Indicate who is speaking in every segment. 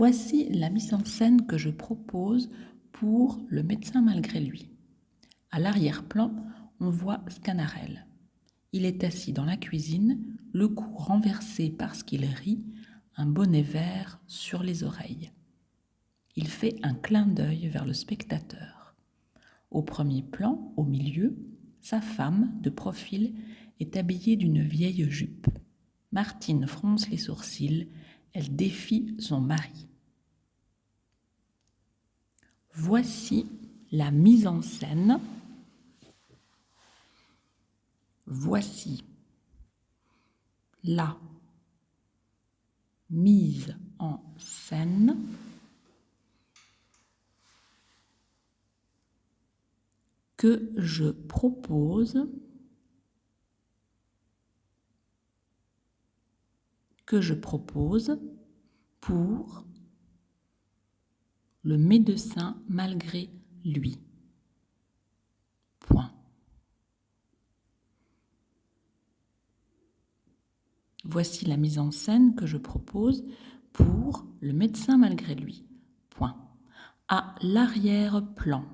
Speaker 1: Voici la mise en scène que je propose pour Le médecin malgré lui. À l'arrière-plan, on voit Sganarelle. Il est assis dans la cuisine, le cou renversé parce qu'il rit, un bonnet vert sur les oreilles. Il fait un clin d'œil vers le spectateur. Au premier plan, au milieu, sa femme, de profil, est habillée d'une vieille jupe. Martine fronce les sourcils, elle défie son mari. Voici la mise en scène. Voici la mise en scène que je propose pour Le médecin malgré lui. Point. Voici la mise en scène que je propose pour Le médecin malgré lui. Point. À l'arrière-plan.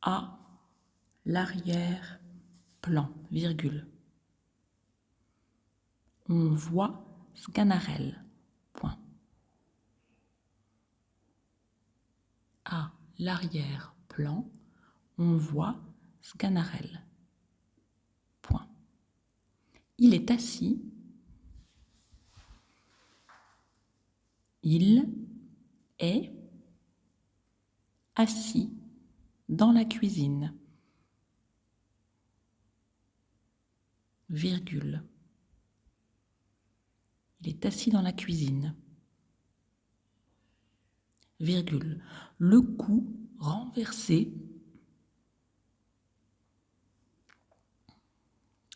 Speaker 1: À l'arrière-plan, virgule. On voit Sganarelle. Point. À l'arrière-plan, on voit Sganarelle. Point. Il est assis. Il est assis dans la cuisine. Virgule. Il est assis dans la cuisine. Virgule. Le cou renversé.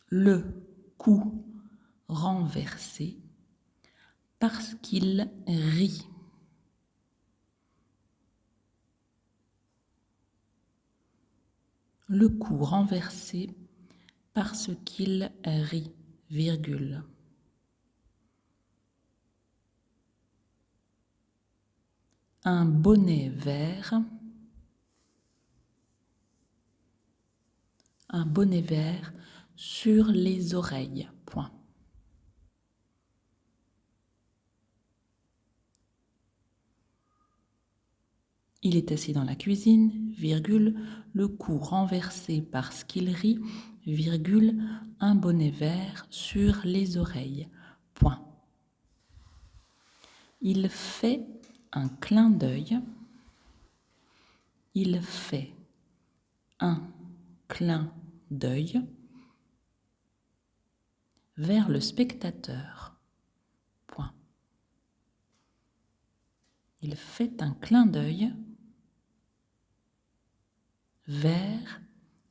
Speaker 1: Le cou renversé parce qu'il rit. Le cou renversé parce qu'il rit, virgule. Un bonnet vert. Un bonnet vert sur les oreilles. Point. Il est assis dans la cuisine, virgule, le cou renversé parce qu'il rit, virgule, un bonnet vert sur les oreilles. Point. Il fait un clin d'œil. Il fait un clin d'œil vers le spectateur. Point. Il fait un clin d'œil vers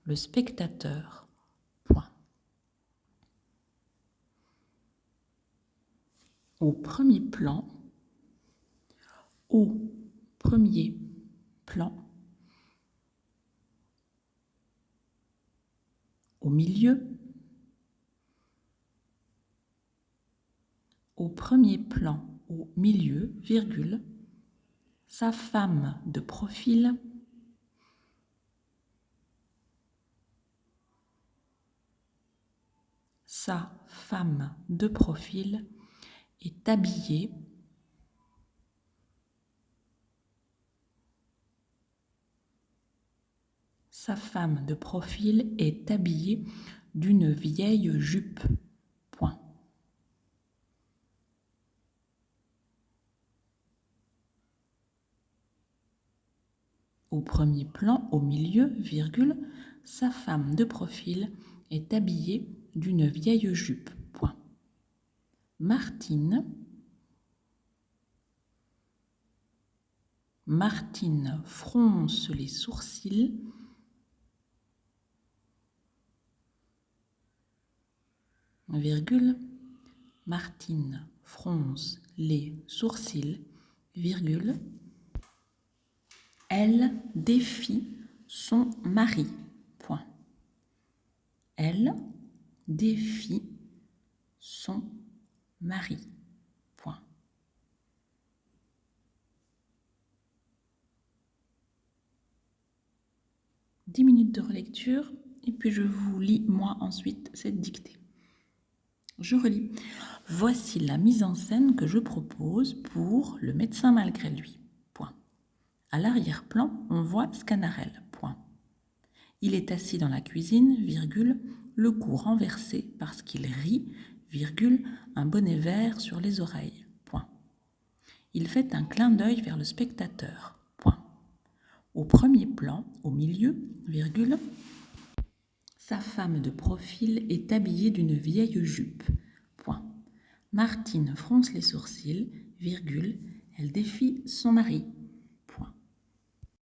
Speaker 1: le spectateur. Point. Au premier plan, au milieu, au premier plan, au milieu, virgule, sa femme de profil, est habillée d'une vieille jupe. Point. Au premier plan, au milieu, virgule, sa femme de profil est habillée d'une vieille jupe. Point. Martine fronce les sourcils. Virgule. Martine fronce les sourcils, virgule. Elle défie son mari. Point. Elle défie son mari. Point. « 10 minutes de relecture et puis je vous lis moi ensuite cette dictée. Je relis. Voici la mise en scène que je propose pour Le médecin malgré lui. Point. À l'arrière-plan, on voit Sganarelle. Point. Il est assis dans la cuisine, virgule, le cou renversé parce qu'il rit, virgule, un bonnet vert sur les oreilles. Point. Il fait un clin d'œil vers le spectateur. Point. Au premier plan, au milieu, virgule, sa femme de profil est habillée d'une vieille jupe. Point. Martine fronce les sourcils, virgule, elle défie son mari.